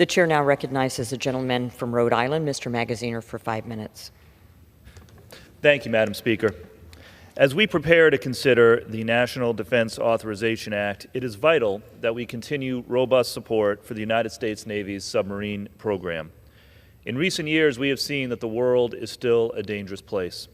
The chair now recognizes the gentleman from Rhode Island, Mr. Magaziner, for 5 minutes. Thank you, Madam Speaker. As we prepare to consider the National Defense Authorization Act, it is vital that we continue robust support for the United States Navy's submarine program. In recent years, we have seen that the world is still a dangerous place.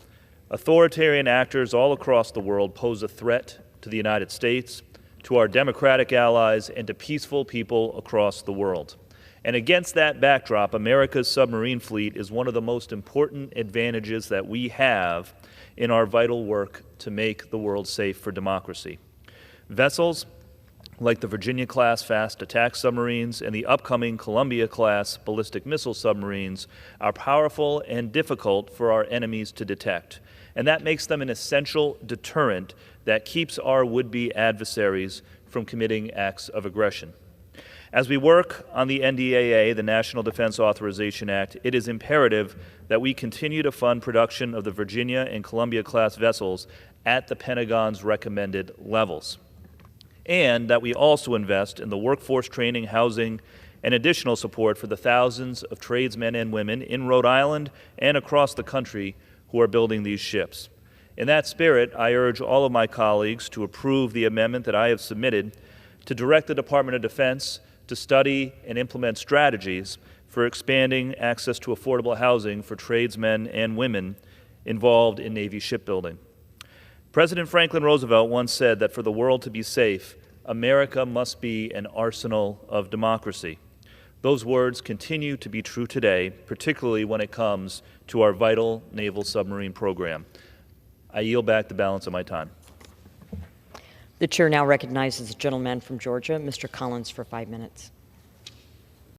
Authoritarian actors all across the world pose a threat to the United States, to our democratic allies, and to peaceful people across the world. And against that backdrop, America's submarine fleet is one of the most important advantages that we have in our vital work to make the world safe for democracy. Vessels like the Virginia-class fast attack submarines and the upcoming Columbia-class ballistic missile submarines are powerful and difficult for our enemies to detect. And that makes them an essential deterrent that keeps our would-be adversaries from committing acts of aggression. As we work on the NDAA, the National Defense Authorization Act, it is imperative that we continue to fund production of the Virginia and Columbia-class vessels at the Pentagon's recommended levels, and that we also invest in the workforce training, housing, and additional support for the thousands of tradesmen and women in Rhode Island and across the country who are building these ships. In that spirit, I urge all of my colleagues to approve the amendment that I have submitted to direct the Department of Defense to study and implement strategies for expanding access to affordable housing for tradesmen and women involved in Navy shipbuilding. President Franklin Roosevelt once said that for the world to be safe, America must be an arsenal of democracy. Those words continue to be true today, particularly when it comes to our vital naval submarine program. I yield back the balance of my time. The chair now recognizes the gentleman from Georgia, Mr. Collins, for 5 minutes.